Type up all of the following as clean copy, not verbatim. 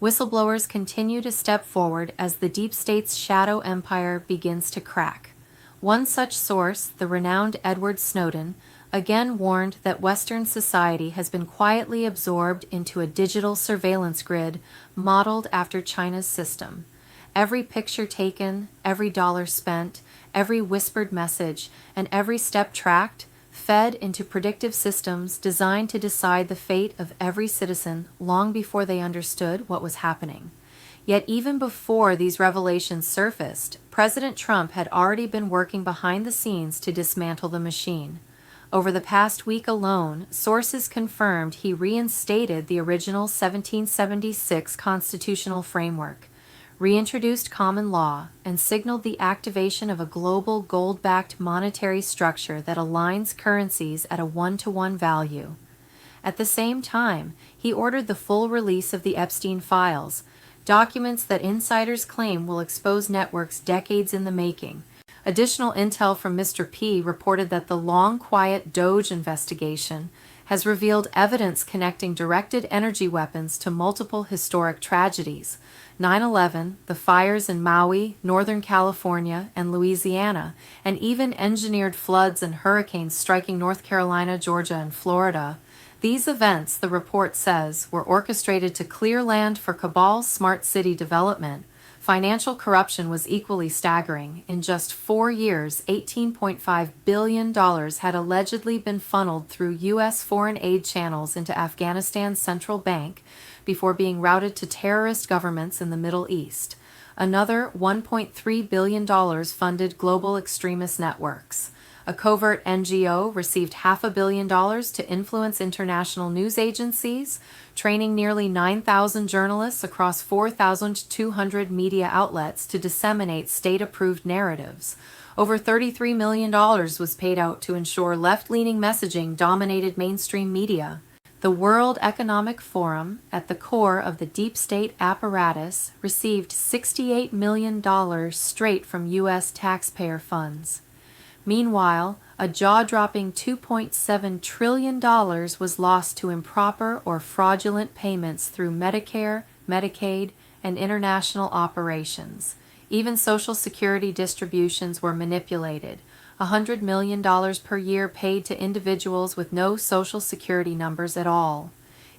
Whistleblowers continue to step forward as the deep state's shadow empire begins to crack. One such source, the renowned Edward Snowden, again warned that Western society has been quietly absorbed into a digital surveillance grid modeled after China's system. Every picture taken, every dollar spent, every whispered message, and every step tracked, fed into predictive systems designed to decide the fate of every citizen long before they understood what was happening. Yet even before these revelations surfaced, President Trump had already been working behind the scenes to dismantle the machine. Over the past week alone, sources confirmed he reinstated the original 1776 constitutional framework, reintroduced common law, and signaled the activation of a global gold-backed monetary structure that aligns currencies at a one-to-one value. At the same time, he ordered the full release of the Epstein files, documents that insiders claim will expose networks decades in the making. Additional intel from Mr. P reported that the long quiet Doge investigation has revealed evidence connecting directed energy weapons to multiple historic tragedies: 9/11, the fires in Maui, Northern California, and Louisiana, and even engineered floods and hurricanes striking North Carolina, Georgia, and Florida. These events, the report says, were orchestrated to clear land for cabal's smart city development. Financial corruption was equally staggering. In just 4 years, $18.5 billion had allegedly been funneled through U.S. foreign aid channels into Afghanistan's central bank before being routed to terrorist governments in the Middle East. Another $1.3 billion funded global extremist networks. A covert NGO received $500 million to influence international news agencies, training nearly 9,000 journalists across 4,200 media outlets to disseminate state-approved narratives. Over $33 million was paid out to ensure left-leaning messaging dominated mainstream media. The World Economic Forum, at the core of the deep state apparatus, received $68 million straight from U.S. taxpayer funds. Meanwhile, a jaw-dropping $2.7 trillion was lost to improper or fraudulent payments through Medicare, Medicaid, and international operations. Even Social Security distributions were manipulated. $100 million per year paid to individuals with no Social Security numbers at all.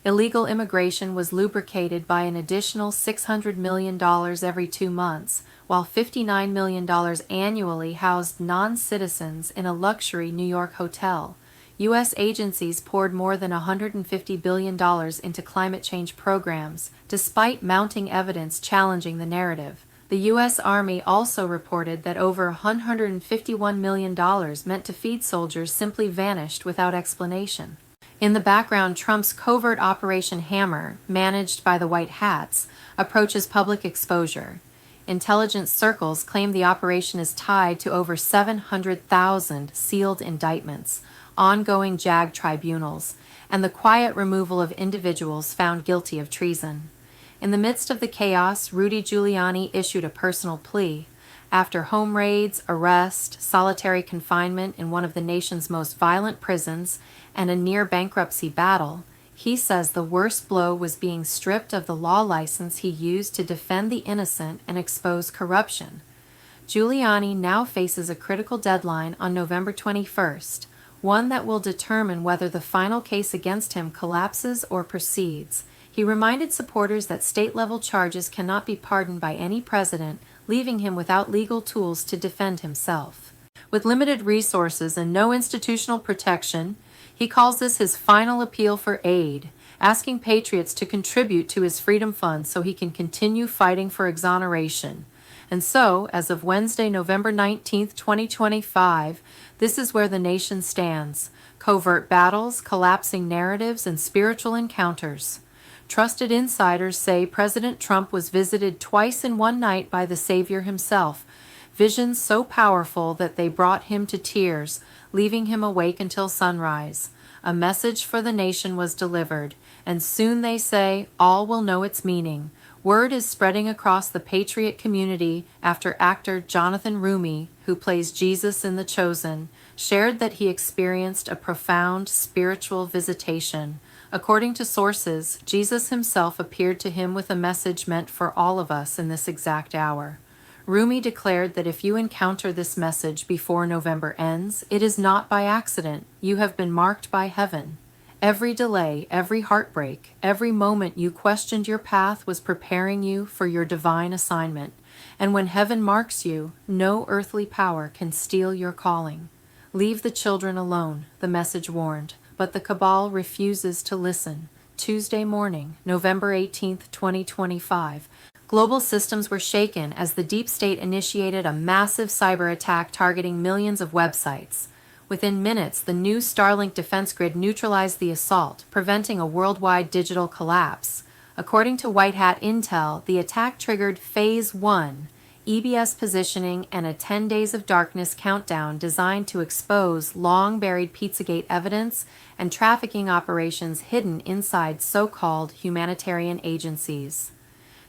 Illegal immigration was lubricated by an additional $600 million every 2 months, while $59 million annually housed non-citizens in a luxury New York hotel. U.S. agencies poured more than $150 billion into climate change programs, despite mounting evidence challenging the narrative. The U.S. Army also reported that over $151 million meant to feed soldiers simply vanished without explanation. In the background, Trump's covert Operation Hammer, managed by the White Hats, approaches public exposure. Intelligence circles claim the operation is tied to over 700,000 sealed indictments, ongoing JAG tribunals, and the quiet removal of individuals found guilty of treason. In the midst of the chaos, Rudy Giuliani issued a personal plea. After home raids, arrest, solitary confinement in one of the nation's most violent prisons, and a near-bankruptcy battle, he says the worst blow was being stripped of the law license he used to defend the innocent and expose corruption. Giuliani now faces a critical deadline on November 21st, one that will determine whether the final case against him collapses or proceeds. He reminded supporters that state-level charges cannot be pardoned by any president, leaving him without legal tools to defend himself. With limited resources and no institutional protection, he calls this his final appeal for aid, asking patriots to contribute to his Freedom Fund so he can continue fighting for exoneration. And so, as of Wednesday, November 19, 2025, this is where the nation stands: covert battles, collapsing narratives, and spiritual encounters. Trusted insiders say President Trump was visited twice in one night by the Savior himself, visions so powerful that they brought him to tears, leaving him awake until sunrise. A message for the nation was delivered, and soon, they say, all will know its meaning. Word is spreading across the patriot community after actor Jonathan Rumi, who plays Jesus in The Chosen, shared that he experienced a profound spiritual visitation. According to sources, Jesus himself appeared to him with a message meant for all of us in this exact hour. Rumi declared that if you encounter this message before November ends, it is not by accident. You have been marked by heaven. Every delay, every heartbreak, every moment you questioned your path was preparing you for your divine assignment. And when heaven marks you, no earthly power can steal your calling. Leave the children alone, the message warned, but the cabal refuses to listen. Tuesday morning, November 18, 2025. Global systems were shaken as the deep state initiated a massive cyber attack targeting millions of websites. Within minutes, the new Starlink defense grid neutralized the assault, preventing a worldwide digital collapse. According to White Hat Intel, the attack triggered Phase 1, EBS positioning, and a 10 Days of Darkness countdown designed to expose long-buried Pizzagate evidence and trafficking operations hidden inside so-called humanitarian agencies.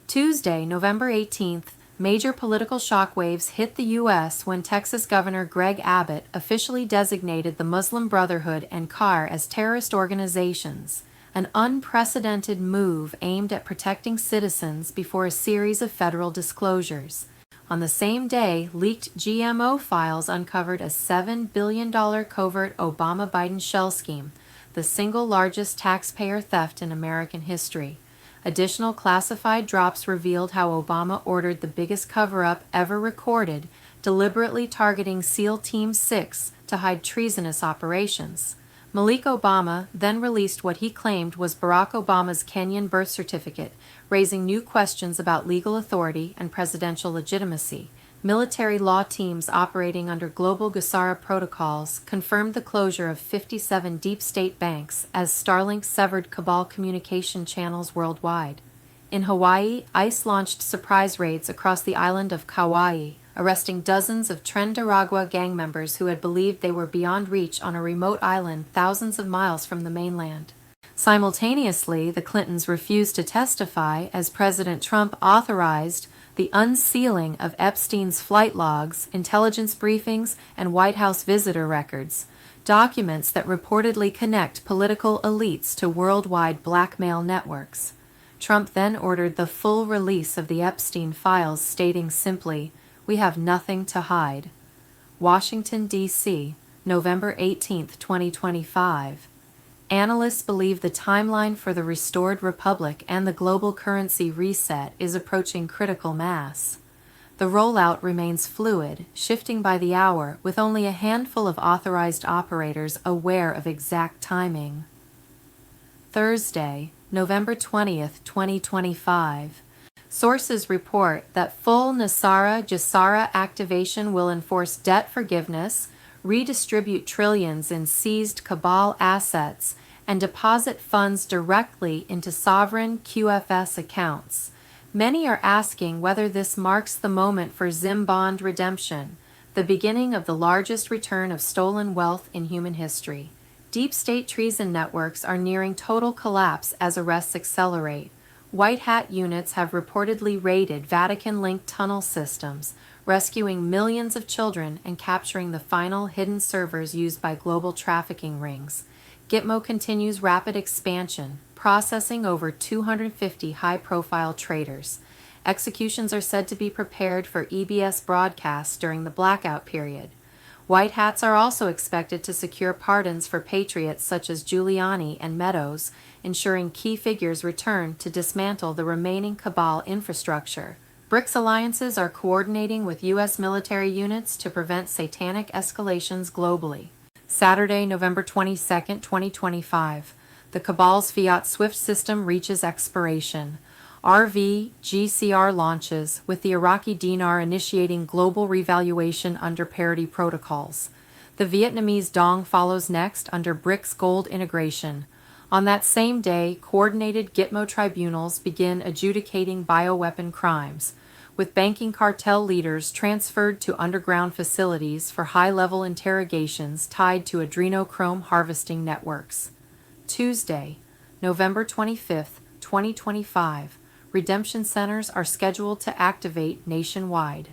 Tuesday, November 18th, major political shockwaves hit the U.S. when Texas Governor Greg Abbott officially designated the Muslim Brotherhood and CAR as terrorist organizations, an unprecedented move aimed at protecting citizens before a series of federal disclosures. On the same day, leaked GMO files uncovered a $7 billion covert Obama-Biden shell scheme, the single largest taxpayer theft in American history. Additional classified drops revealed how Obama ordered the biggest cover-up ever recorded, deliberately targeting SEAL Team 6 to hide treasonous operations. Malik Obama then released what he claimed was Barack Obama's Kenyan birth certificate, raising new questions about legal authority and presidential legitimacy. Military law teams operating under global GSARA protocols confirmed the closure of 57 deep state banks as Starlink severed cabal communication channels worldwide. In Hawaii, ICE launched surprise raids across the island of Kauai, arresting dozens of Tren-Daragua gang members who had believed they were beyond reach on a remote island thousands of miles from the mainland. Simultaneously, the Clintons refused to testify as President Trump authorized the unsealing of Epstein's flight logs, intelligence briefings, and White House visitor records, documents that reportedly connect political elites to worldwide blackmail networks. Trump then ordered the full release of the Epstein files, stating simply, "We have nothing to hide." Washington, D.C., November 18, 2025. Analysts believe the timeline for the restored republic and the global currency reset is approaching critical mass. The rollout remains fluid, shifting by the hour, with only a handful of authorized operators aware of exact timing. Thursday, November 20, 2025. Sources report that full GSARA activation will enforce debt forgiveness, redistribute trillions in seized cabal assets, and deposit funds directly into sovereign QFS accounts. Many are asking whether this marks the moment for Zim bond redemption, the beginning of the largest return of stolen wealth in human history. Deep state treason networks are nearing total collapse as arrests accelerate. White hat units have reportedly raided Vatican-linked tunnel systems, rescuing millions of children and capturing the final hidden servers used by global trafficking rings. Gitmo continues rapid expansion, processing over 250 high-profile traitors. Executions are said to be prepared for EBS broadcasts during the blackout period. White hats are also expected to secure pardons for patriots such as Giuliani and Meadows, ensuring key figures return to dismantle the remaining cabal infrastructure. BRICS alliances are coordinating with U.S. military units to prevent satanic escalations globally. Saturday, November 22, 2025. The cabal's fiat SWIFT system reaches expiration. RV-GCR launches, with the Iraqi dinar initiating global revaluation under parity protocols. The Vietnamese dong follows next under BRICS gold integration. On that same day, coordinated Gitmo tribunals begin adjudicating bioweapon crimes, with banking cartel leaders transferred to underground facilities for high-level interrogations tied to adrenochrome harvesting networks. Tuesday, November 25, 2025. Redemption centers are scheduled to activate nationwide.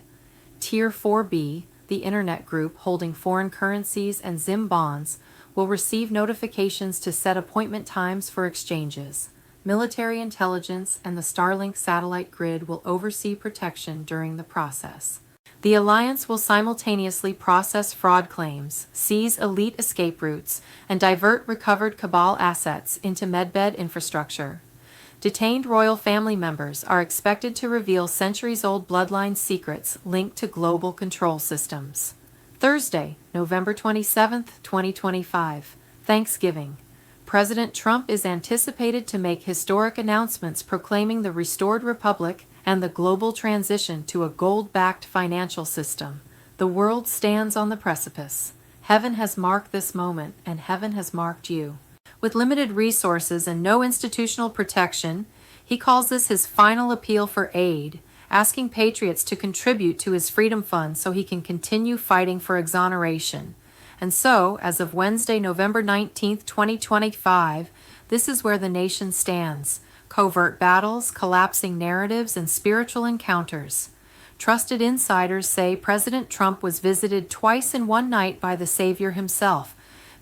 Tier 4B, the internet group holding foreign currencies and Zim bonds, will receive notifications to set appointment times for exchanges. Military intelligence and the Starlink satellite grid will oversee protection during the process. The alliance will simultaneously process fraud claims, seize elite escape routes, and divert recovered Cabal assets into medbed infrastructure. Detained royal family members are expected to reveal centuries-old bloodline secrets linked to global control systems. Thursday, November 27, 2025, Thanksgiving. President Trump is anticipated to make historic announcements proclaiming the restored republic and the global transition to a gold-backed financial system. The world stands on the precipice. Heaven has marked this moment, and heaven has marked you. With limited resources and no institutional protection, he calls this his final appeal for aid, asking patriots to contribute to his Freedom Fund so he can continue fighting for exoneration. And so, as of Wednesday, November 19, 2025, this is where the nation stands. Covert battles, collapsing narratives, and spiritual encounters. Trusted insiders say President Trump was visited twice in one night by the Savior himself,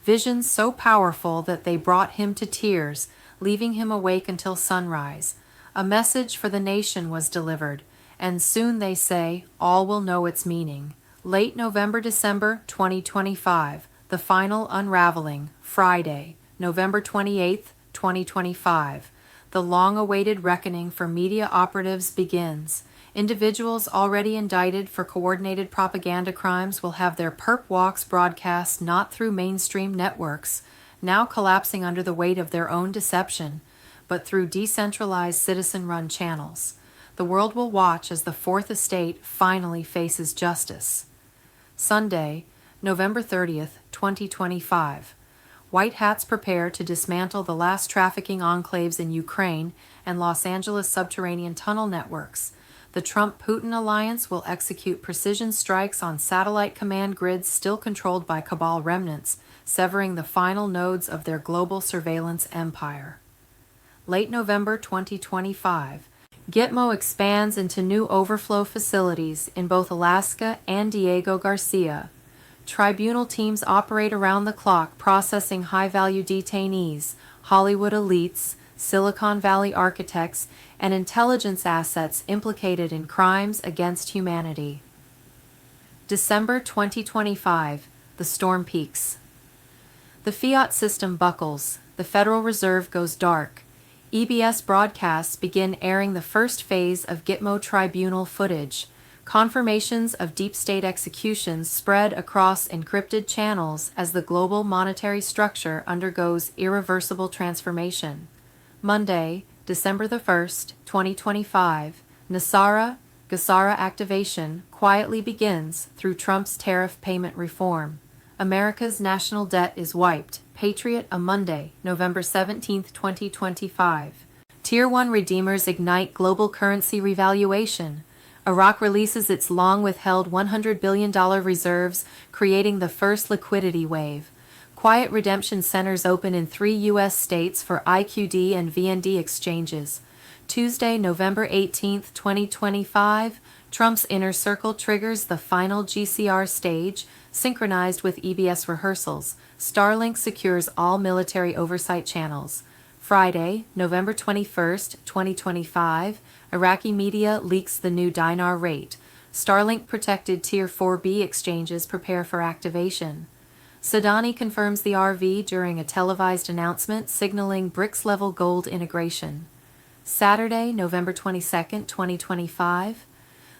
visions so powerful that they brought him to tears, leaving him awake until sunrise. A message for the nation was delivered, and soon, they say, all will know its meaning. Late November-December 2025, the final unraveling, Friday, November 28, 2025. The long-awaited reckoning for media operatives begins. Individuals already indicted for coordinated propaganda crimes will have their perp walks broadcast not through mainstream networks, now collapsing under the weight of their own deception, but through decentralized citizen-run channels. The world will watch as the Fourth Estate finally faces justice. Sunday, November 30th, 2025. White hats prepare to dismantle the last trafficking enclaves in Ukraine and Los Angeles subterranean tunnel networks. The Trump-Putin alliance will execute precision strikes on satellite command grids still controlled by Cabal remnants, severing the final nodes of their global surveillance empire. Late November 2025. Gitmo expands into new overflow facilities in both Alaska and Diego Garcia. Tribunal teams operate around the clock processing high-value detainees, Hollywood elites, Silicon Valley architects, and intelligence assets implicated in crimes against humanity. December 2025. The storm peaks. The fiat system buckles. The Federal Reserve goes dark. EBS broadcasts begin airing the first phase of Gitmo tribunal footage. Confirmations of deep state executions spread across encrypted channels as the global monetary structure undergoes irreversible transformation. Monday, December 1st, 2025, Gassara activation quietly begins through Trump's tariff payment reform. America's national debt is wiped. Patriot a Monday, November 17, 2025. Tier 1 redeemers ignite global currency revaluation. Iraq releases its long-withheld $100 billion reserves, creating the first liquidity wave. Quiet redemption centers open in 3 U.S. states for IQD and VND exchanges. Tuesday, November 18, 2025, Trump's inner circle triggers the final GCR stage, synchronized with EBS rehearsals. Starlink secures all military oversight channels. Friday, November 21, 2025, Iraqi media leaks the new dinar rate. Starlink-protected Tier 4B exchanges prepare for activation. Sadani confirms the RV during a televised announcement signaling BRICS-level gold integration. Saturday, November 22, 2025,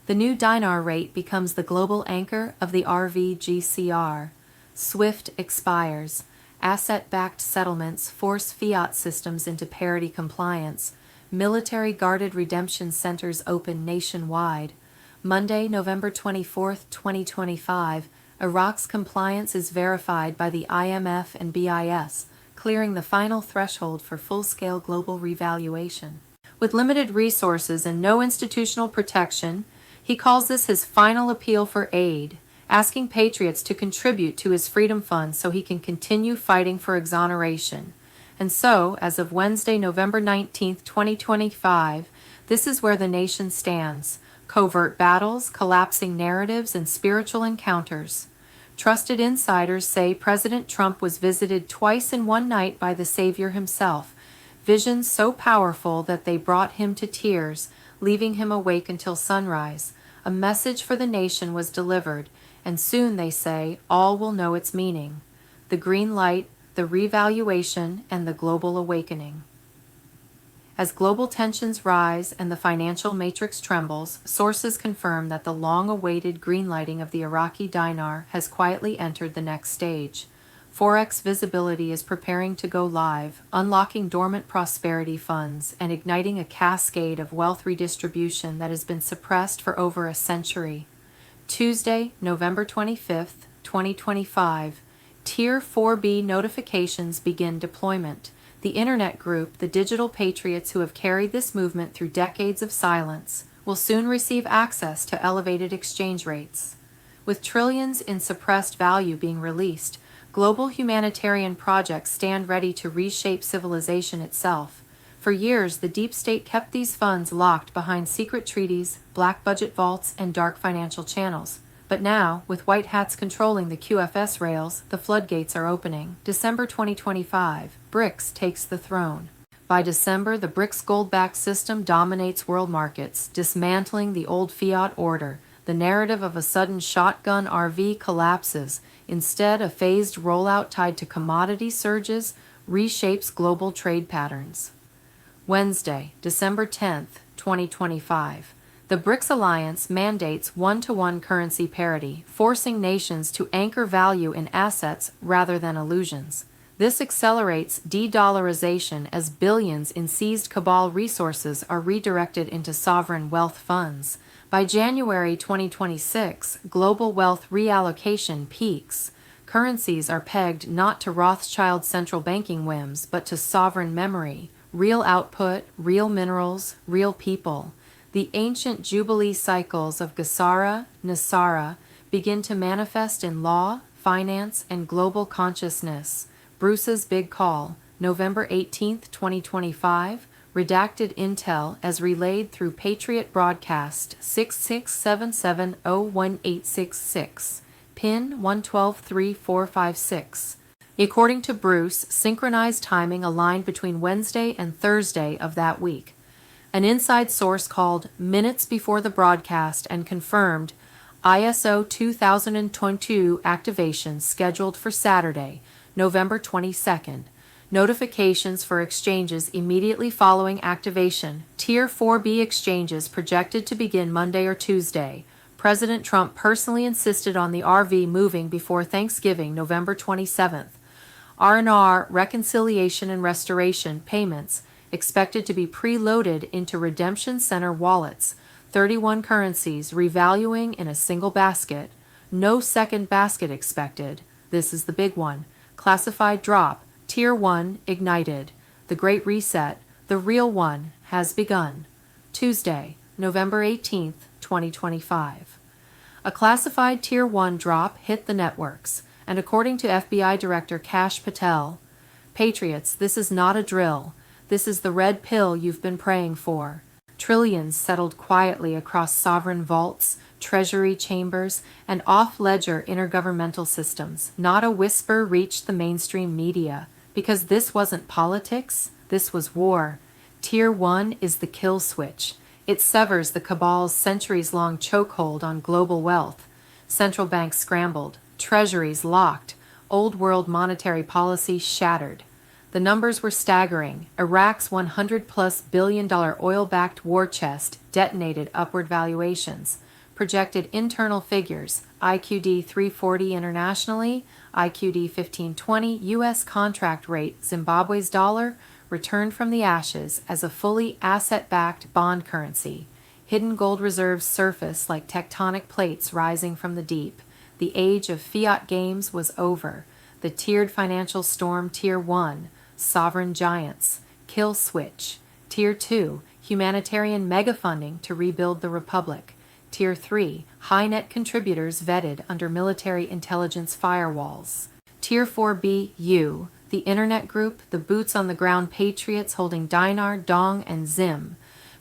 the new dinar rate becomes the global anchor of the RV GCR. SWIFT expires. Asset-backed settlements force fiat systems into parity compliance. Military-guarded redemption centers open nationwide. Monday, November 24, 2025, Iraq's compliance is verified by the IMF and BIS, clearing the final threshold for full-scale global revaluation. With limited resources and no institutional protection, he calls this his final appeal for aid, asking patriots to contribute to his Freedom Fund so he can continue fighting for exoneration. And so, as of Wednesday, November 19, 2025, this is where the nation stands. Covert battles, collapsing narratives, and spiritual encounters. Trusted insiders say President Trump was visited twice in one night by the Savior himself, visions so powerful that they brought him to tears, leaving him awake until sunrise. A message for the nation was delivered, and soon, they say, all will know its meaning. The green light, the revaluation, and the global awakening. As global tensions rise and the financial matrix trembles, sources confirm that the long-awaited greenlighting of the Iraqi dinar has quietly entered the next stage. Forex visibility is preparing to go live, unlocking dormant prosperity funds and igniting a cascade of wealth redistribution that has been suppressed for over a century. Tuesday, November 25th, 2025, Tier 4B notifications begin deployment. The Internet group, the digital patriots who have carried this movement through decades of silence, will soon receive access to elevated exchange rates. With trillions in suppressed value being released, global humanitarian projects stand ready to reshape civilization itself. For years, the deep state kept these funds locked behind secret treaties, black budget vaults, and dark financial channels. But now, with white hats controlling the QFS rails, the floodgates are opening. December 2025, BRICS takes the throne. By December, the BRICS gold-backed system dominates world markets, dismantling the old fiat order. The narrative of a sudden shotgun RV collapses. Instead, a phased rollout tied to commodity surges reshapes global trade patterns. Wednesday, December 10th, 2025. The BRICS alliance mandates one-to-one currency parity, forcing nations to anchor value in assets rather than illusions. This accelerates de-dollarization as billions in seized cabal resources are redirected into sovereign wealth funds. By January 2026, global wealth reallocation peaks. Currencies are pegged not to Rothschild central banking whims, but to sovereign memory, real output, real minerals, real people. The ancient jubilee cycles of Gesara, Nasara begin to manifest in law, finance, and global consciousness. Bruce's Big Call, November 18, 2025, redacted intel as relayed through Patriot Broadcast 6677018666, PIN 112346. According to Bruce, synchronized timing aligned between Wednesday and Thursday of that week. An inside source called minutes before the broadcast and confirmed ISO 2022 activation scheduled for Saturday, November 22nd. Notifications for exchanges immediately following activation. Tier 4B exchanges projected to begin Monday or Tuesday. President Trump personally insisted on the RV moving before Thanksgiving, November 27th. R&R, reconciliation and restoration payments expected to be preloaded into redemption center wallets, 31 currencies revaluing in a single basket. No second basket expected. This is the big one. Classified drop, Tier 1 ignited. The Great Reset, the real one, has begun. Tuesday, November 18th, 2025. A classified Tier 1 drop hit the networks, and according to FBI Director Kash Patel, Patriots, this is not a drill. This is the red pill you've been praying for. Trillions settled quietly across sovereign vaults, treasury chambers, and off-ledger intergovernmental systems. Not a whisper reached the mainstream media, because this wasn't politics, this was war. Tier 1 is the kill switch. It severs the cabal's centuries-long chokehold on global wealth. Central banks scrambled, treasuries locked, old-world monetary policy shattered. The numbers were staggering. Iraq's $100+ billion oil-backed war chest detonated upward valuations. Projected internal figures, IQD 340 internationally, IQD 1520 U.S. contract rate Zimbabwe's dollar, returned from the ashes as a fully asset-backed bond currency. Hidden gold reserves surface like tectonic plates rising from the deep. The age of fiat games was over. The tiered financial storm Tier 1, sovereign giants, kill switch. Tier 2, humanitarian megafunding to rebuild the republic. Tier 3, high net contributors vetted under military intelligence firewalls. Tier 4B, the internet group, the boots on the ground patriots holding dinar, dong, and zim.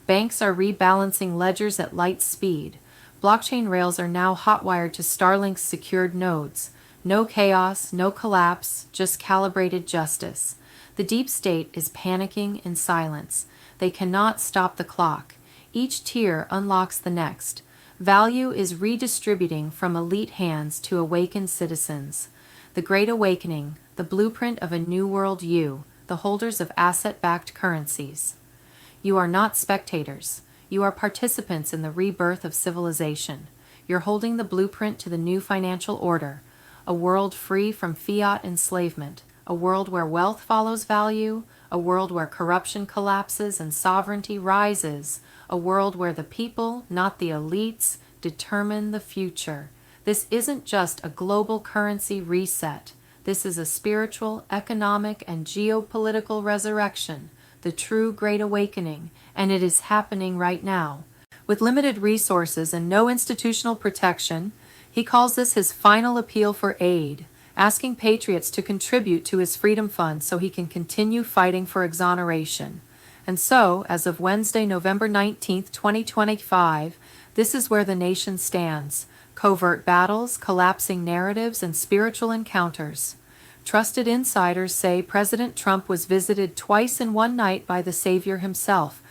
Banks are rebalancing ledgers at light speed. Blockchain rails are now hotwired to Starlink's secured nodes. No chaos, no collapse, just calibrated justice. The deep state is panicking in silence. They cannot stop the clock. Each tier unlocks the next. Value is redistributing from elite hands to awakened citizens. The Great Awakening, the blueprint of a new world you, the holders of asset-backed currencies. You are not spectators. You are participants in the rebirth of civilization. You're holding the blueprint to the new financial order, a world free from fiat enslavement, a world where wealth follows value, a world where corruption collapses and sovereignty rises, a world where the people, not the elites, determine the future. This isn't just a global currency reset. This is a spiritual, economic, and geopolitical resurrection, the true Great Awakening, and it is happening right now. With limited resources and no institutional protection, he calls this his final appeal for aid, asking patriots to contribute to his Freedom Fund so he can continue fighting for exoneration. And so, as of Wednesday, November 19, 2025, this is where the nation stands: covert battles, collapsing narratives, and spiritual encounters. Trusted insiders say President Trump was visited twice in one night by the Savior himself,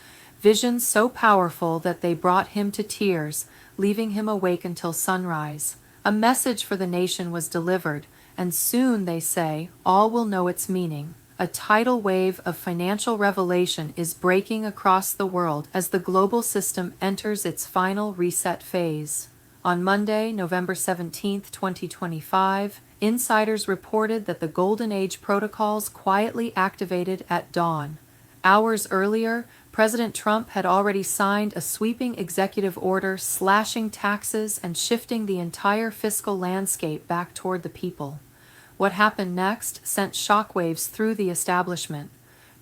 visions so powerful that they brought him to tears, leaving him awake until sunrise. A message for the nation was delivered, and soon, they say, all will know its meaning. A tidal wave of financial revelation is breaking across the world as the global system enters its final reset phase. On Monday, November 17, 2025, insiders reported that the Golden Age protocols quietly activated at dawn. Hours earlier, President Trump had already signed a sweeping executive order slashing taxes and shifting the entire fiscal landscape back toward the people. What happened next sent shockwaves through the establishment.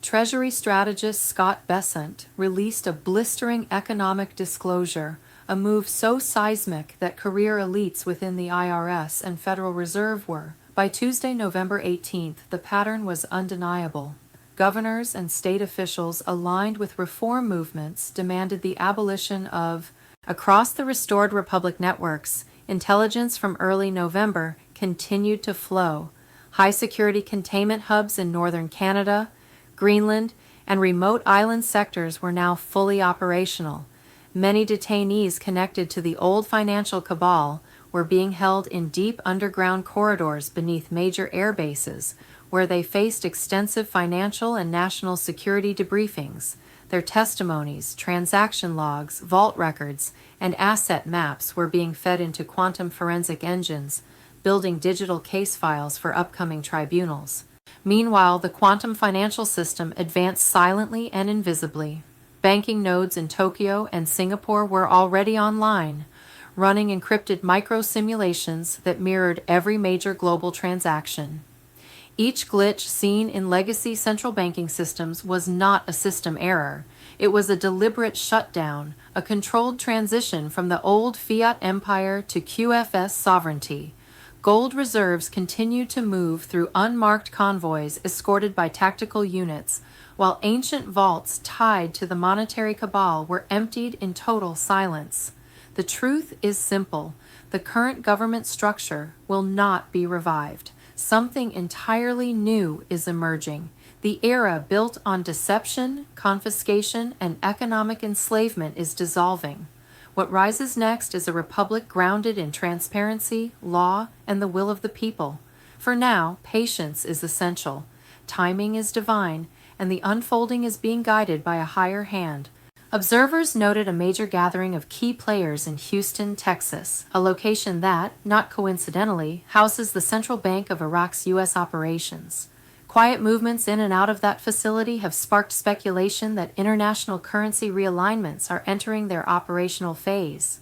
Treasury strategist Scott Bessent released a blistering economic disclosure, a move so seismic that career elites within the IRS and Federal Reserve were. By Tuesday, November 18th, the pattern was undeniable. Governors and state officials aligned with reform movements demanded the abolition of. Across the restored Republic networks, intelligence from early November continued to flow. High-security containment hubs in northern Canada, Greenland, and remote island sectors were now fully operational. Many detainees connected to the old financial cabal were being held in deep underground corridors beneath major air bases, where they faced extensive financial and national security debriefings. Their testimonies, transaction logs, vault records, and asset maps were being fed into quantum forensic engines, building digital case files for upcoming tribunals. Meanwhile, the quantum financial system advanced silently and invisibly. Banking nodes in Tokyo and Singapore were already online, running encrypted micro-simulations that mirrored every major global transaction. Each glitch seen in legacy central banking systems was not a system error. It was a deliberate shutdown, a controlled transition from the old fiat empire to QFS sovereignty. Gold reserves continued to move through unmarked convoys escorted by tactical units, while ancient vaults tied to the monetary cabal were emptied in total silence. The truth is simple: the current government structure will not be revived. Something entirely new is emerging. The era built on deception, confiscation, and economic enslavement is dissolving. What rises next is a republic grounded in transparency, law, and the will of the people. For now, patience is essential. Timing is divine, and the unfolding is being guided by a higher hand. Observers noted a major gathering of key players in Houston, Texas, a location that, not coincidentally, houses the central bank of Iraq's U.S. operations. Quiet movements in and out of that facility have sparked speculation that international currency realignments are entering their operational phase.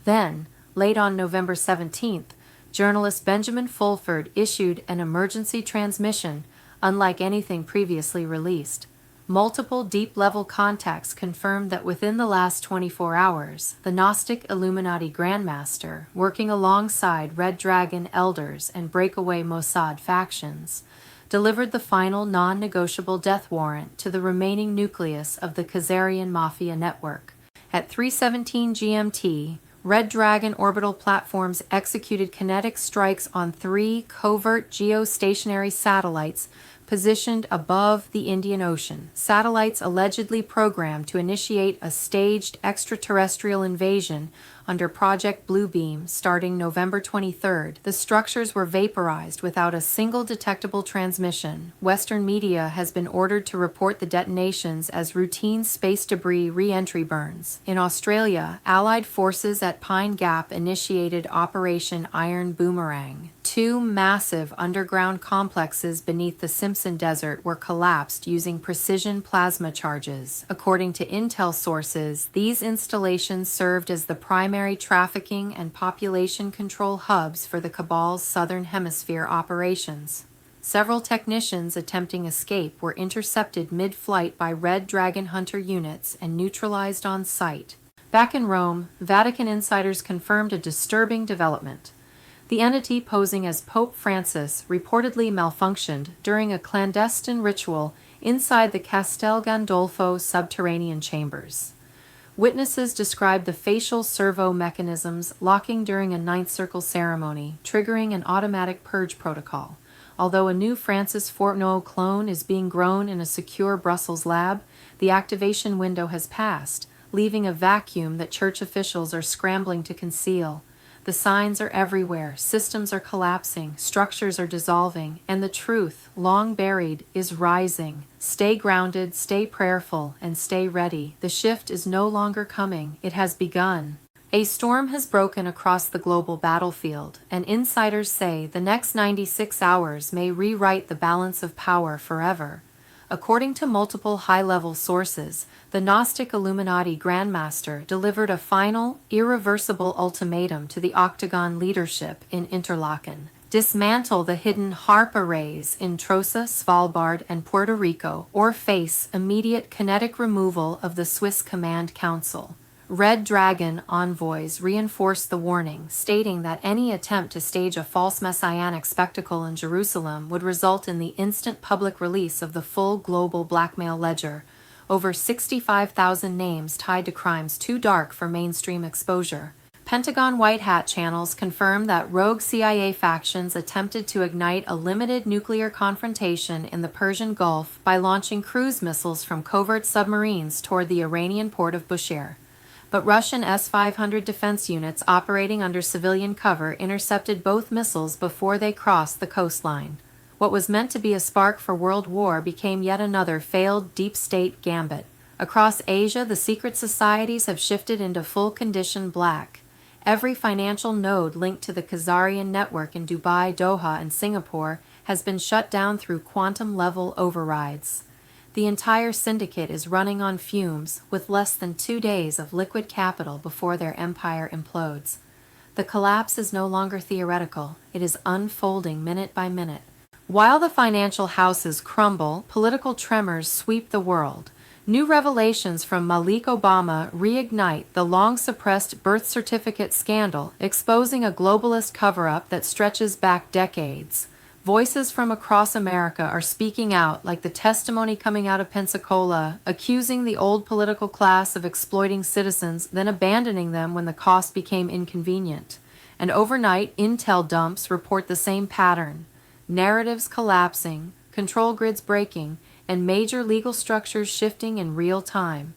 Then, late on November 17th, journalist Benjamin Fulford issued an emergency transmission unlike anything previously released. Multiple deep-level contacts confirmed that within the last 24 hours, the Gnostic Illuminati Grandmaster, working alongside Red Dragon elders and breakaway Mossad factions, delivered the final non-negotiable death warrant to the remaining nucleus of the Khazarian Mafia network. At 3:17 GMT, Red Dragon orbital platforms executed kinetic strikes on 3 covert geostationary satellites positioned above the Indian Ocean. Satellites allegedly programmed to initiate a staged extraterrestrial invasion under Project Bluebeam starting November 23rd. The structures were vaporized without a single detectable transmission. Western media has been ordered to report the detonations as routine space debris re-entry burns. In Australia, Allied forces at Pine Gap initiated Operation Iron Boomerang. 2 massive underground complexes beneath the Simpson Desert were collapsed using precision plasma charges. According to intel sources, these installations served as the primary trafficking and population control hubs for the Cabal's Southern Hemisphere operations. Several technicians attempting escape were intercepted mid-flight by Red Dragon Hunter units and neutralized on site. Back in Rome, Vatican insiders confirmed a disturbing development. The entity posing as Pope Francis reportedly malfunctioned during a clandestine ritual inside the Castel Gandolfo subterranean chambers. Witnesses described the facial servo mechanisms locking during a ninth circle ceremony, triggering an automatic purge protocol. Although a new Francis Fortnot clone is being grown in a secure Brussels lab, the activation window has passed, leaving a vacuum that church officials are scrambling to conceal. The signs are everywhere, systems are collapsing, structures are dissolving, and the truth, long buried, is rising. Stay grounded, stay prayerful, and stay ready. The shift is no longer coming, it has begun. A storm has broken across the global battlefield, and insiders say the next 96 hours may rewrite the balance of power forever. According to multiple high-level sources, the Gnostic Illuminati Grandmaster delivered a final, irreversible ultimatum to the Octagon leadership in Interlaken. Dismantle the hidden HARP arrays in Trosa, Svalbard, and Puerto Rico, or face immediate kinetic removal of the Swiss Command Council. Red Dragon envoys reinforced the warning, stating that any attempt to stage a false messianic spectacle in Jerusalem would result in the instant public release of the full global blackmail ledger, over 65,000 names tied to crimes too dark for mainstream exposure. Pentagon White Hat channels confirm that rogue CIA factions attempted to ignite a limited nuclear confrontation in the Persian Gulf by launching cruise missiles from covert submarines toward the Iranian port of Bushehr. But Russian S-500 defense units operating under civilian cover intercepted both missiles before they crossed the coastline. What was meant to be a spark for world war became yet another failed deep state gambit. Across Asia, the secret societies have shifted into full condition black. Every financial node linked to the Khazarian network in Dubai, Doha, and Singapore has been shut down through quantum-level overrides. The entire syndicate is running on fumes, with less than 2 days of liquid capital before their empire implodes. The collapse is no longer theoretical, it is unfolding minute by minute. While the financial houses crumble, political tremors sweep the world. New revelations from Malik Obama reignite the long-suppressed birth certificate scandal, exposing a globalist cover-up that stretches back decades. Voices from across America are speaking out, like the testimony coming out of Pensacola, accusing the old political class of exploiting citizens, then abandoning them when the cost became inconvenient. And overnight, intel dumps report the same pattern. Narratives collapsing, control grids breaking, and major legal structures shifting in real time.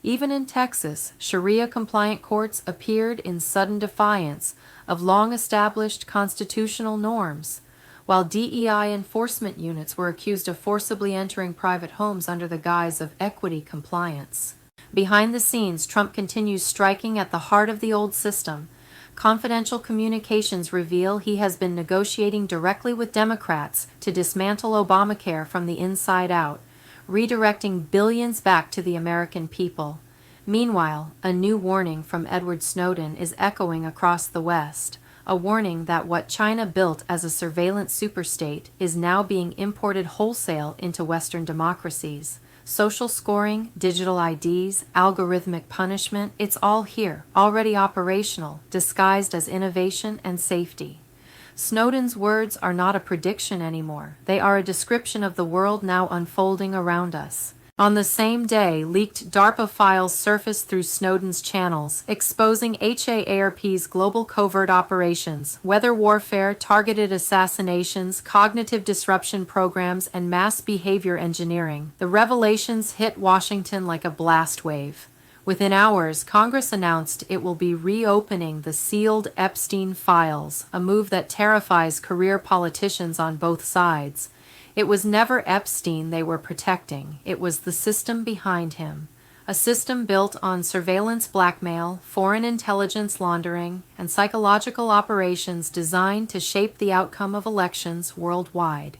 Even in Texas, Sharia-compliant courts appeared in sudden defiance of long-established constitutional norms, while DEI enforcement units were accused of forcibly entering private homes under the guise of equity compliance. Behind the scenes, Trump continues striking at the heart of the old system. Confidential communications reveal he has been negotiating directly with Democrats to dismantle Obamacare from the inside out, redirecting billions back to the American people. Meanwhile, a new warning from Edward Snowden is echoing across the West. A warning that what China built as a surveillance superstate is now being imported wholesale into Western democracies. Social scoring, digital IDs, algorithmic punishment, it's all here, already operational, disguised as innovation and safety. Snowden's words are not a prediction anymore. They are a description of the world now unfolding around us. On the same day, leaked DARPA files surfaced through Snowden's channels, exposing HAARP's global covert operations, weather warfare, targeted assassinations, cognitive disruption programs, and mass behavior engineering. The revelations hit Washington like a blast wave. Within hours, Congress announced it will be reopening the sealed Epstein files, a move that terrifies career politicians on both sides. It was never Epstein they were protecting, it was the system behind him. A system built on surveillance blackmail, foreign intelligence laundering, and psychological operations designed to shape the outcome of elections worldwide.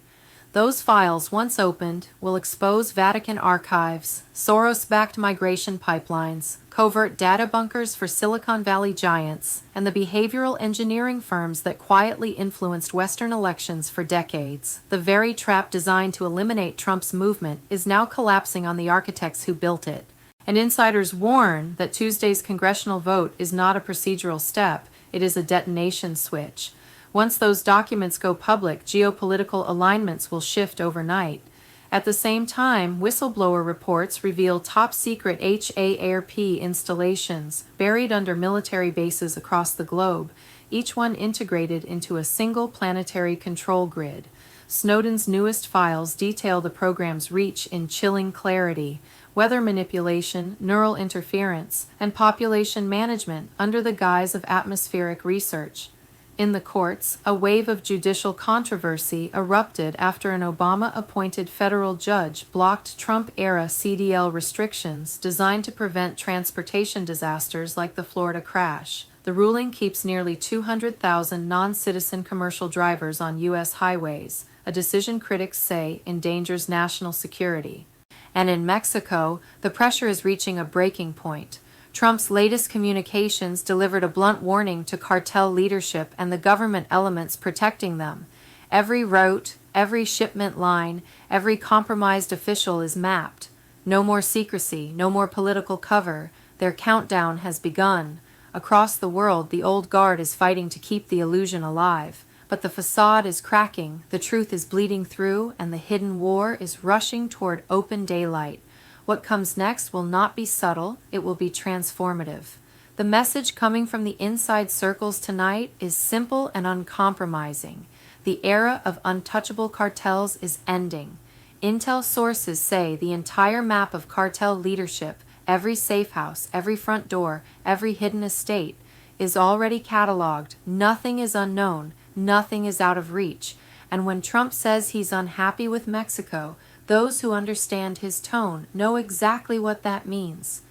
Those files, once opened, will expose Vatican archives, Soros-backed migration pipelines, covert data bunkers for Silicon Valley giants, and the behavioral engineering firms that quietly influenced Western elections for decades. The very trap designed to eliminate Trump's movement is now collapsing on the architects who built it. And insiders warn that Tuesday's congressional vote is not a procedural step, it is a detonation switch. Once those documents go public, geopolitical alignments will shift overnight. At the same time, whistleblower reports reveal top-secret HAARP installations buried under military bases across the globe, each one integrated into a single planetary control grid. Snowden's newest files detail the program's reach in chilling clarity, weather manipulation, neural interference, and population management under the guise of atmospheric research. In the courts, a wave of judicial controversy erupted after an Obama-appointed federal judge blocked Trump-era CDL restrictions designed to prevent transportation disasters like the Florida crash. The ruling keeps nearly 200,000 non-citizen commercial drivers on U.S. highways, a decision critics say endangers national security. And in Mexico, the pressure is reaching a breaking point. Trump's latest communications delivered a blunt warning to cartel leadership and the government elements protecting them. Every route, every shipment line, every compromised official is mapped. No more secrecy, no more political cover. Their countdown has begun. Across the world, the old guard is fighting to keep the illusion alive. But the facade is cracking, the truth is bleeding through, and the hidden war is rushing toward open daylight. What comes next will not be subtle, it will be transformative. The message coming from the inside circles tonight is simple and uncompromising. The era of untouchable cartels is ending. Intel sources say the entire map of cartel leadership, every safe house, every front door, every hidden estate, is already cataloged. Nothing is unknown, nothing is out of reach. And when Trump says he's unhappy with Mexico, those who understand his tone know exactly what that means.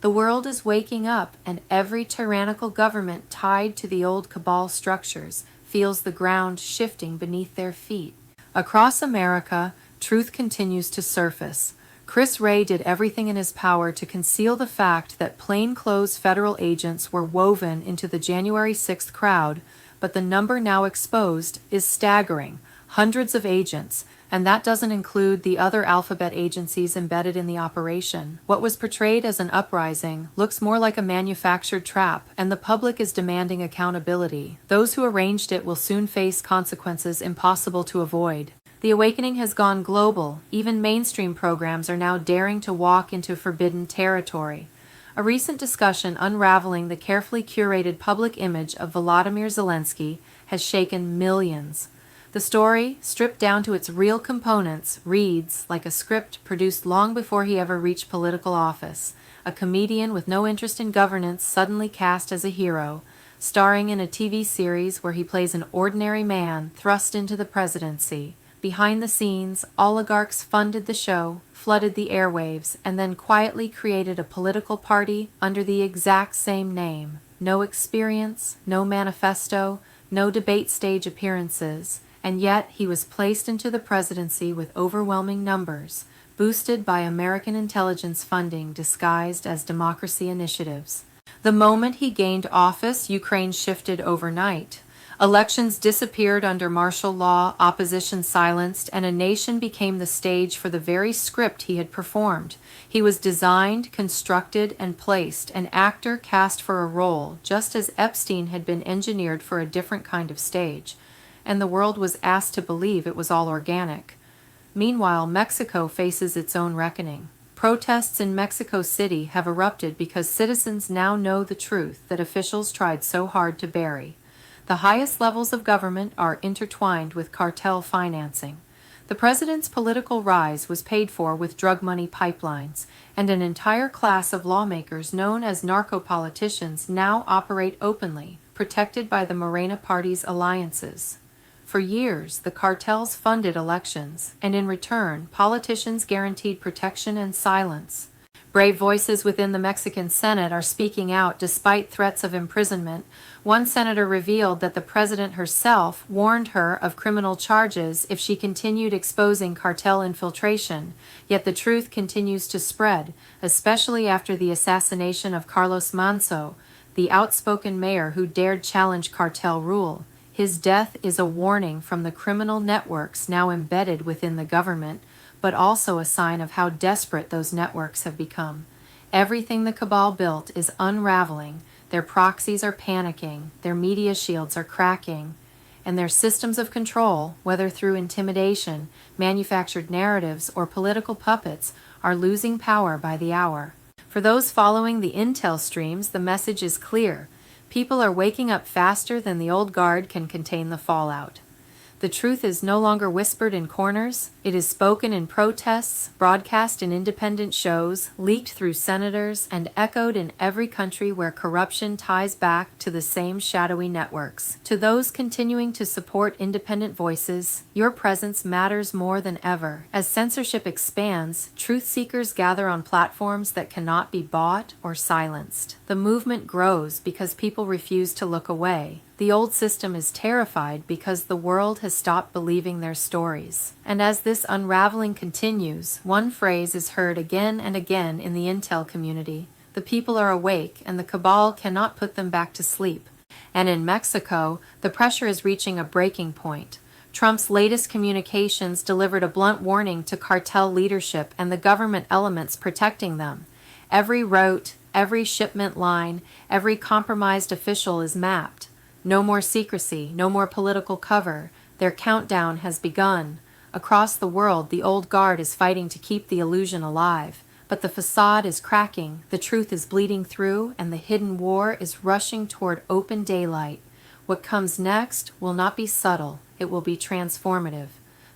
The world is waking up, and every tyrannical government tied to the old cabal structures feels the ground shifting beneath their feet. Across America, truth continues to surface. Chris Wray did everything in his power to conceal the fact that plainclothes federal agents were woven into the January 6th crowd, but the number now exposed is staggering. Hundreds of agents, and that doesn't include the other alphabet agencies embedded in the operation. What was portrayed as an uprising looks more like a manufactured trap, and the public is demanding accountability. Those who arranged it will soon face consequences impossible to avoid. The awakening has gone global. Even mainstream programs are now daring to walk into forbidden territory. A recent discussion unraveling the carefully curated public image of Volodymyr Zelensky has shaken millions. The story, stripped down to its real components, reads like a script produced long before he ever reached political office. A comedian with no interest in governance suddenly cast as a hero, starring in a TV series where he plays an ordinary man thrust into the presidency. Behind the scenes, oligarchs funded the show, flooded the airwaves, and then quietly created a political party under the exact same name. No experience, no manifesto, no debate stage appearances. And yet he was placed into the presidency with overwhelming numbers, boosted by American intelligence funding disguised as democracy initiatives. The moment he gained office, Ukraine shifted overnight. Elections disappeared under martial law, opposition silenced, and a nation became the stage for the very script he had performed. He was designed, constructed, and placed, an actor cast for a role, just as Epstein had been engineered for a different kind of stage. And the world was asked to believe it was all organic. Meanwhile, Mexico faces its own reckoning. protests in Mexico City have erupted because citizens now know the truth that officials tried so hard to bury. The highest levels of government are intertwined with cartel financing. The president's political rise was paid for with drug money pipelines, and an entire class of lawmakers known as narco-politicians now operate openly, protected by the Morena Party's alliances. For years, the cartels funded elections, and in return, politicians guaranteed protection and silence. Brave voices within the Mexican Senate are speaking out despite threats of imprisonment. One senator revealed that the president herself warned her of criminal charges if she continued exposing cartel infiltration, yet the truth continues to spread, especially after the assassination of Carlos Manso, the outspoken mayor who dared challenge cartel rule. His death is a warning from the criminal networks now embedded within the government, but also a sign of how desperate those networks have become. Everything the cabal built is unraveling, their proxies are panicking, their media shields are cracking, and their systems of control, whether through intimidation, manufactured narratives, or political puppets, are losing power by the hour. For those following the intel streams, the message is clear. People are waking up faster than the old guard can contain the fallout. The truth is no longer whispered in corners, it is spoken in protests, broadcast in independent shows, leaked through senators, and echoed in every country where corruption ties back to the same shadowy networks. To those continuing to support independent voices, your presence matters more than ever. As censorship expands, truth seekers gather on platforms that cannot be bought or silenced. The movement grows because people refuse to look away. The old system is terrified because the world has stopped believing their stories. And as this unraveling continues, one phrase is heard again and again in the intel community. The people are awake, and the cabal cannot put them back to sleep. And in Mexico, the pressure is reaching a breaking point. Trump's latest communications delivered a blunt warning to cartel leadership and the government elements protecting them. Every route, every shipment line, every compromised official is mapped. No more secrecy, no more political cover. Their countdown has begun. Across the world, the old guard is fighting to keep the illusion alive. But the facade is cracking, the truth is bleeding through, and the hidden war is rushing toward open daylight. What comes next will not be subtle, it will be transformative.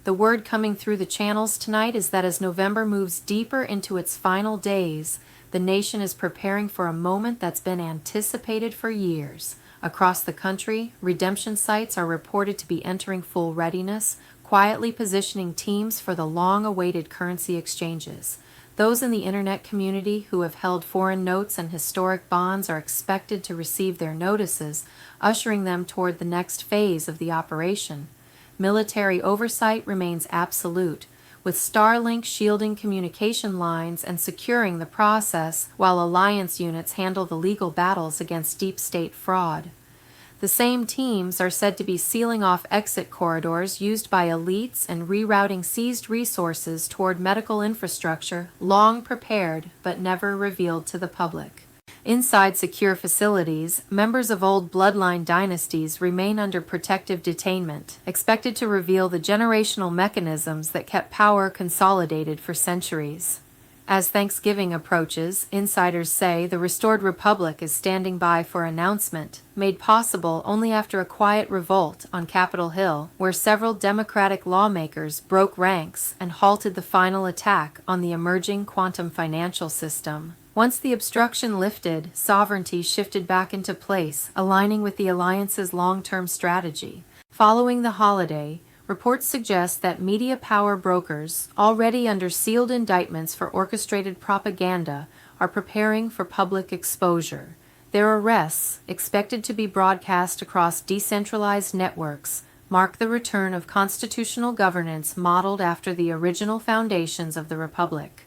The word coming through the channels tonight is that as November moves deeper into its final days, the nation is preparing for a moment that's been anticipated for years. Across the country, redemption sites are reported to be entering full readiness, quietly positioning teams for the long-awaited currency exchanges. Those in the internet community who have held foreign notes and historic bonds are expected to receive their notices, ushering them toward the next phase of the operation. Military oversight remains absolute, with Starlink shielding communication lines and securing the process while alliance units handle the legal battles against deep state fraud. The same teams are said to be sealing off exit corridors used by elites and rerouting seized resources toward medical infrastructure long prepared but never revealed to the public. Inside secure facilities, members of old bloodline dynasties remain under protective detainment, expected to reveal the generational mechanisms that kept power consolidated for centuries. As Thanksgiving approaches, insiders say the restored republic is standing by for announcement, made possible only after a quiet revolt on Capitol Hill, where several Democratic lawmakers broke ranks and halted the final attack on the emerging quantum financial system. Once the obstruction lifted, sovereignty shifted back into place, aligning with the alliance's long-term strategy. Following the holiday, reports suggest that media power brokers, already under sealed indictments for orchestrated propaganda, are preparing for public exposure. Their arrests, expected to be broadcast across decentralized networks, mark the return of constitutional governance modeled after the original foundations of the republic.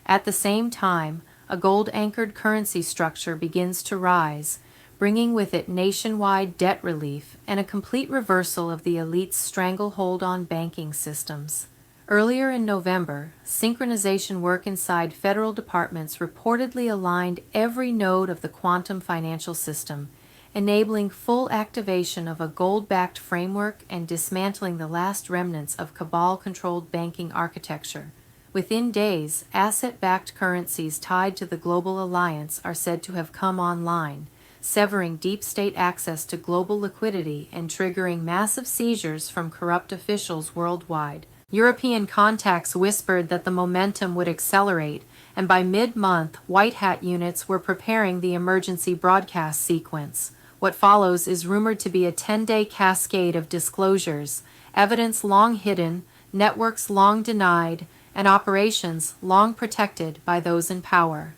At the same time, a gold-anchored currency structure begins to rise, bringing with it nationwide debt relief and a complete reversal of the elite's stranglehold on banking systems. Earlier in November, synchronization work inside federal departments reportedly aligned every node of the quantum financial system, enabling full activation of a gold-backed framework and dismantling the last remnants of cabal-controlled banking architecture. Within days, asset-backed currencies tied to the global alliance are said to have come online, severing deep state access to global liquidity and triggering massive seizures from corrupt officials worldwide. European contacts whispered that the momentum would accelerate, and by mid-month, white hat units were preparing the emergency broadcast sequence. What follows is rumored to be a 10-day cascade of disclosures, evidence long hidden, networks long denied, and operations long protected by those in power.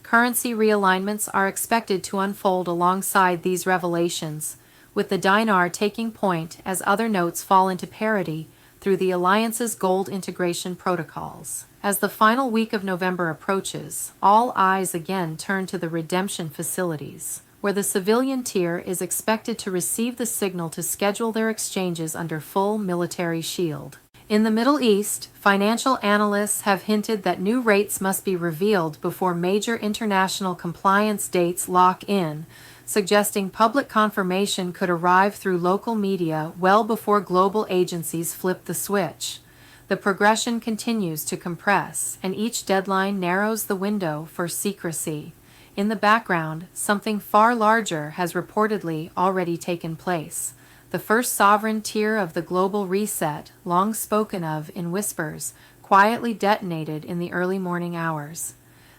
Currency realignments are expected to unfold alongside these revelations, with the dinar taking point as other notes fall into parity through the alliance's gold integration protocols. As the final week of November approaches, all eyes again turn to the redemption facilities, where the civilian tier is expected to receive the signal to schedule their exchanges under full military shield. In the Middle East, financial analysts have hinted that new rates must be revealed before major international compliance dates lock in, suggesting public confirmation could arrive through local media well before global agencies flip the switch. The progression continues to compress, and each deadline narrows the window for secrecy. In the background, something far larger has reportedly already taken place. The first sovereign tier of the global reset, long spoken of in whispers, quietly detonated in the early morning hours.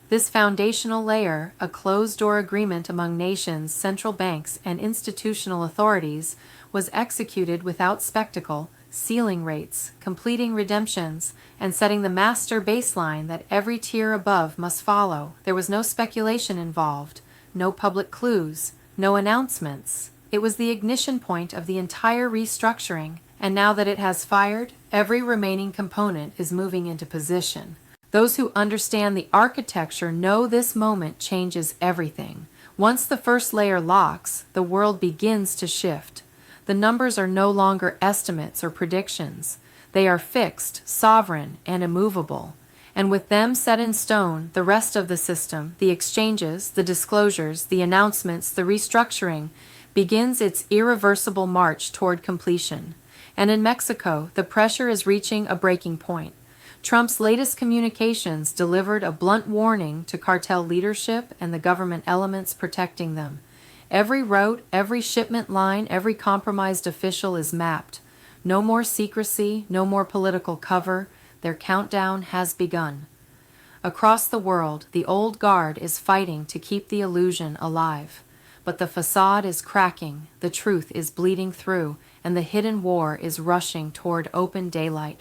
This foundational layer, a closed-door agreement among nations, central banks, and institutional authorities, was executed without spectacle, sealing rates, completing redemptions, and setting the master baseline that every tier above must follow. There was no speculation involved, no public clues, no announcements. It was the ignition point of the entire restructuring, and now that it has fired, every remaining component is moving into position. Those who understand the architecture know this moment changes everything. Once the first layer locks, the world begins to shift. The numbers are no longer estimates or predictions. They are fixed, sovereign, and immovable. And with them set in stone, the rest of the system, the exchanges, the disclosures, the announcements, the restructuring, begins its irreversible march toward completion. And in Mexico, the pressure is reaching a breaking point. Trump's latest communications delivered a blunt warning to cartel leadership and the government elements protecting them. Every route, every shipment line, every compromised official is mapped. No more secrecy, no more political cover. Their countdown has begun. Across the world, the old guard is fighting to keep the illusion alive. But the facade is cracking, the truth is bleeding through, and the hidden war is rushing toward open daylight.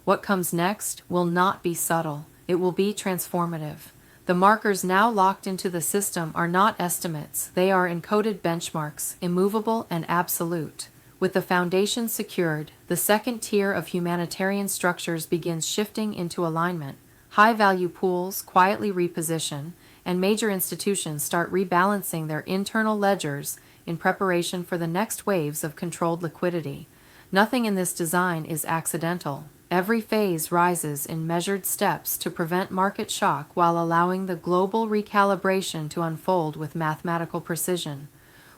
What comes next will not be subtle. It will be transformative. The markers now locked into the system are not estimates. They are encoded benchmarks, immovable and absolute. With the foundation secured, the second tier of humanitarian structures begins shifting into alignment. High-value pools quietly reposition, and major institutions start rebalancing their internal ledgers in preparation for the next waves of controlled liquidity. Nothing in this design is accidental. Every phase rises in measured steps to prevent market shock while allowing the global recalibration to unfold with mathematical precision.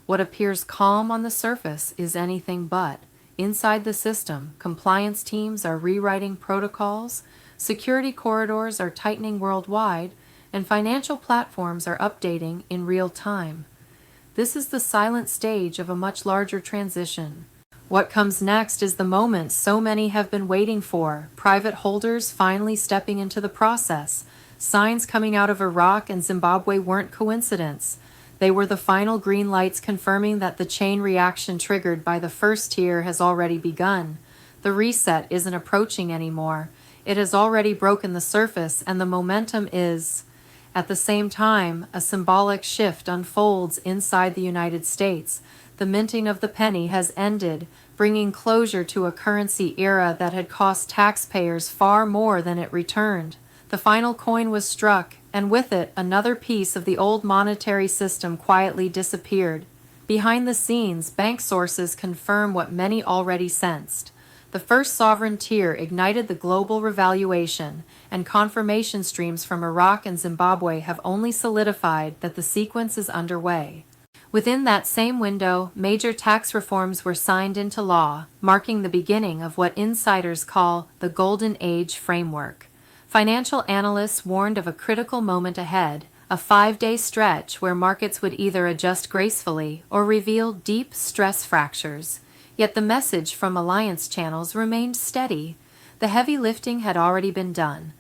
What appears calm on the surface is anything but. Inside the system, compliance teams are rewriting protocols, security corridors are tightening worldwide, and financial platforms are updating in real time. This is the silent stage of a much larger transition. What comes next is the moment so many have been waiting for, private holders finally stepping into the process. Signs coming out of Iraq and Zimbabwe weren't coincidence. They were the final green lights confirming that the chain reaction triggered by the first tier has already begun. The reset isn't approaching anymore. It has already broken the surface, and the momentum is. At the same time, a symbolic shift unfolds inside the United States. The minting of the penny has ended, bringing closure to a currency era that had cost taxpayers far more than it returned. The final coin was struck, and with it, another piece of the old monetary system quietly disappeared. Behind the scenes, bank sources confirm what many already sensed. The first sovereign tier ignited the global revaluation, and confirmation streams from Iraq and Zimbabwe have only solidified that the sequence is underway. Within that same window, major tax reforms were signed into law, marking the beginning of what insiders call the Golden Age framework. Financial analysts warned of a critical moment ahead, a 5-day stretch where markets would either adjust gracefully or reveal deep stress fractures. Yet the message from alliance channels remained steady. The heavy lifting had already been done.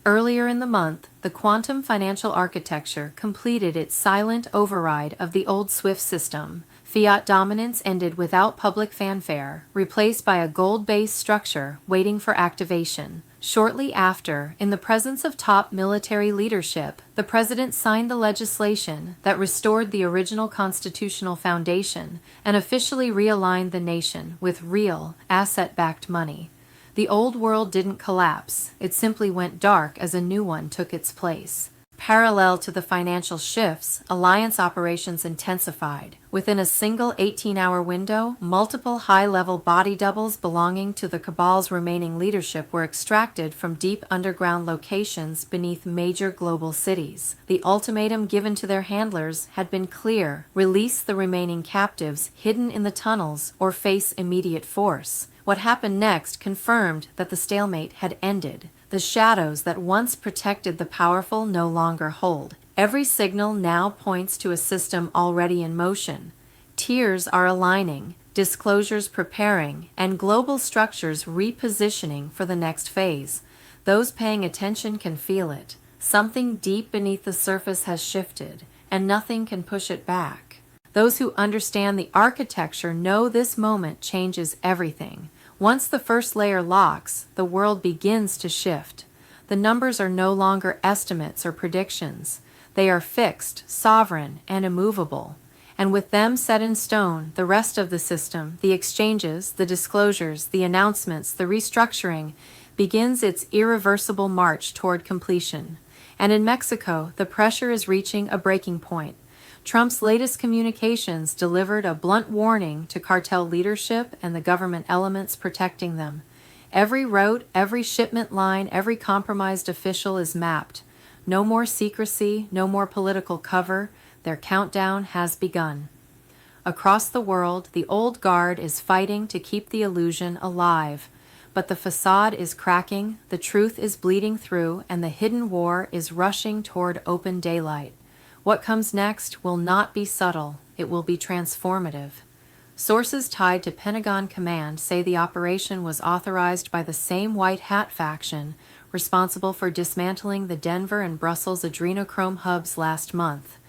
Earlier in the month, the quantum financial architecture completed its silent override of the old SWIFT system. Fiat dominance ended without public fanfare, replaced by a gold-based structure waiting for activation. Shortly after, in the presence of top military leadership, the president signed the legislation that restored the original constitutional foundation and officially realigned the nation with real, asset-backed money. The old world didn't collapse, it simply went dark as a new one took its place. Parallel to the financial shifts, alliance operations intensified. Within a single 18-hour window, multiple high-level body doubles belonging to the cabal's remaining leadership were extracted from deep underground locations beneath major global cities. The ultimatum given to their handlers had been clear: release the remaining captives hidden in the tunnels or face immediate force. What happened next confirmed that the stalemate had ended. The shadows that once protected the powerful no longer hold. Every signal now points to a system already in motion. Tiers are aligning, disclosures preparing, and global structures repositioning for the next phase. Those paying attention can feel it. Something deep beneath the surface has shifted, and nothing can push it back. Those who understand the architecture know this moment changes everything. Once the first layer locks, the world begins to shift. The numbers are no longer estimates or predictions. They are fixed, sovereign, and immovable. And with them set in stone, the rest of the system, the exchanges, the disclosures, the announcements, the restructuring, begins its irreversible march toward completion. And in Mexico, the pressure is reaching a breaking point. Trump's latest communications delivered a blunt warning to cartel leadership and the government elements protecting them. Every route, every shipment line, every compromised official is mapped. No more secrecy, no more political cover. Their countdown has begun. Across the world, the old guard is fighting to keep the illusion alive. But the facade is cracking, the truth is bleeding through, and the hidden war is rushing toward open daylight. What comes next will not be subtle, it will be transformative. Sources tied to Pentagon Command say the operation was authorized by the same White Hat faction responsible for dismantling the Denver and Brussels adrenochrome hubs last month.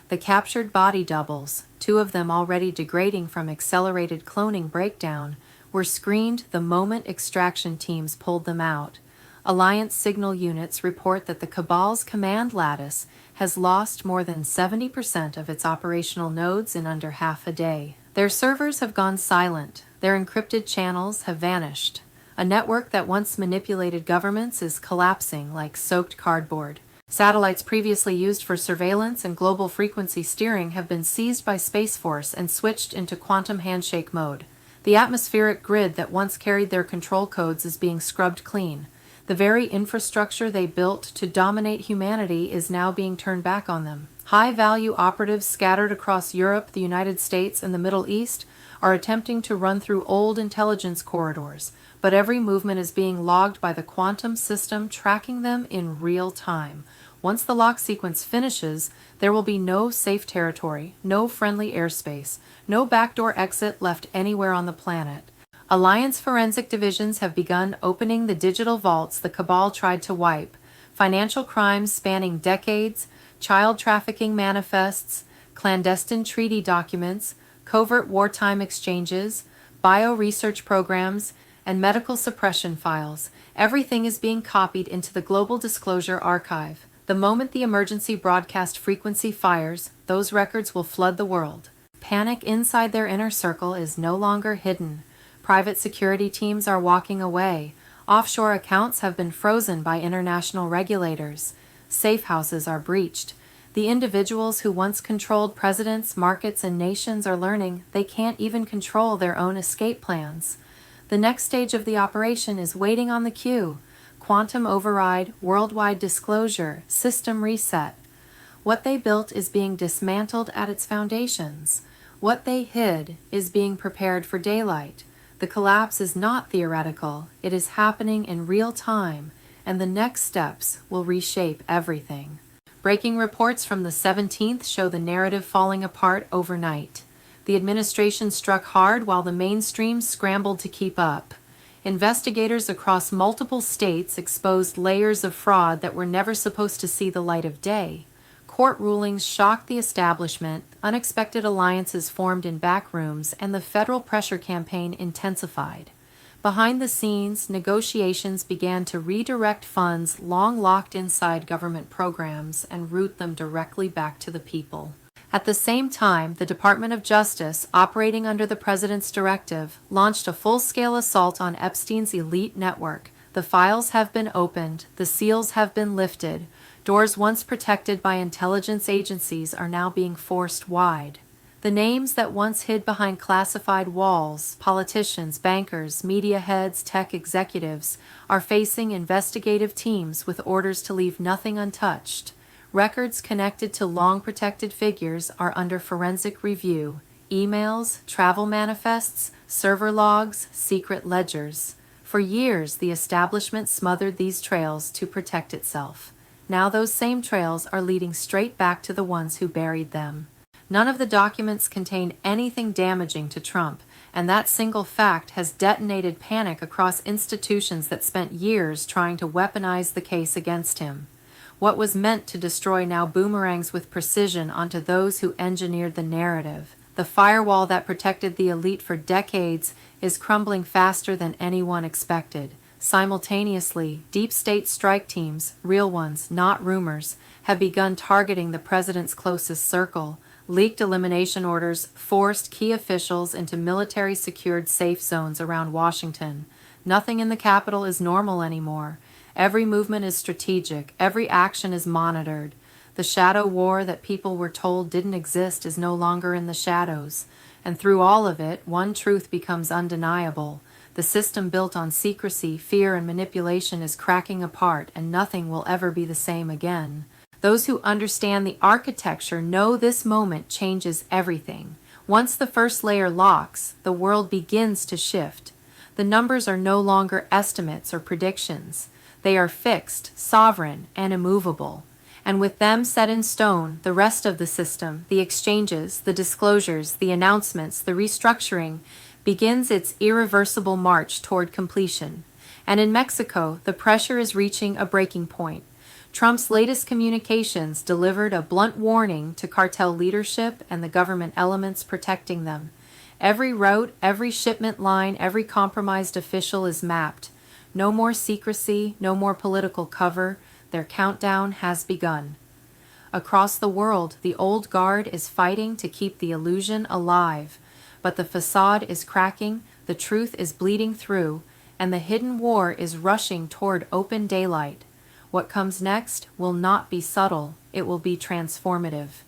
The captured body doubles, 2 of them already degrading from accelerated cloning breakdown, were screened the moment extraction teams pulled them out. Alliance signal units report that the cabal's command lattice has lost more than 70% of its operational nodes in under half a day. Their servers have gone silent. Their encrypted channels have vanished. A network that once manipulated governments is collapsing like soaked cardboard. Satellites previously used for surveillance and global frequency steering have been seized by Space Force and switched into quantum handshake mode. The atmospheric grid that once carried their control codes is being scrubbed clean. The very infrastructure they built to dominate humanity is now being turned back on them. High-value operatives scattered across Europe, the United States, and the Middle East are attempting to run through old intelligence corridors, but every movement is being logged by the quantum system tracking them in real time. Once the lock sequence finishes, there will be no safe territory, no friendly airspace, no backdoor exit left anywhere on the planet. Alliance forensic divisions have begun opening the digital vaults the cabal tried to wipe. Financial crimes spanning decades, child trafficking manifests, clandestine treaty documents, covert wartime exchanges, bio-research programs, and medical suppression files. Everything is being copied into the Global Disclosure Archive. The moment the emergency broadcast frequency fires, those records will flood the world. Panic inside their inner circle is no longer hidden. Private security teams are walking away. Offshore accounts have been frozen by international regulators. Safe houses are breached. The individuals who once controlled presidents, markets, and nations are learning they can't even control their own escape plans. The next stage of the operation is waiting on the cue. Quantum override, worldwide disclosure, system reset. What they built is being dismantled at its foundations. What they hid is being prepared for daylight. The collapse is not theoretical, it is happening in real time, and the next steps will reshape everything. Breaking reports from the 17th show the narrative falling apart overnight. The administration struck hard while the mainstream scrambled to keep up. Investigators across multiple states exposed layers of fraud that were never supposed to see the light of day. Court rulings shocked the establishment, unexpected alliances formed in back rooms, and the federal pressure campaign intensified. Behind the scenes, negotiations began to redirect funds long locked inside government programs and route them directly back to the people. At the same time, the Department of Justice, operating under the president's directive, launched a full-scale assault on Epstein's elite network. The files have been opened, the seals have been lifted. Doors once protected by intelligence agencies are now being forced wide. The names that once hid behind classified walls, politicians, bankers, media heads, tech executives, are facing investigative teams with orders to leave nothing untouched. Records connected to long-protected figures are under forensic review. Emails, travel manifests, server logs, secret ledgers. For years, the establishment smothered these trails to protect itself. Now those same trails are leading straight back to the ones who buried them. None of the documents contain anything damaging to Trump, and that single fact has detonated panic across institutions that spent years trying to weaponize the case against him. What was meant to destroy now boomerangs with precision onto those who engineered the narrative. The firewall that protected the elite for decades is crumbling faster than anyone expected. Simultaneously, deep state strike teams, real ones, not rumors, have begun targeting the president's closest circle. Leaked elimination orders forced key officials into military-secured safe zones around Washington. Nothing in the Capitol is normal anymore. Every movement is strategic. Every action is monitored. The shadow war that people were told didn't exist is no longer in the shadows. And through all of it, one truth becomes undeniable. The system built on secrecy, fear, and manipulation is cracking apart, and nothing will ever be the same again. Those who understand the architecture know this moment changes everything. Once the first layer locks, the world begins to shift. The numbers are no longer estimates or predictions. They are fixed, sovereign, and immovable. And with them set in stone, the rest of the system, the exchanges, the disclosures, the announcements, the restructuring, begins its irreversible march toward completion. And in Mexico, the pressure is reaching a breaking point. Trump's latest communications delivered a blunt warning to cartel leadership and the government elements protecting them. Every route, every shipment line, every compromised official is mapped. No more secrecy, no more political cover. Their countdown has begun. Across the world, the old guard is fighting to keep the illusion alive. But the facade is cracking, the truth is bleeding through, and the hidden war is rushing toward open daylight. What comes next will not be subtle, it will be transformative.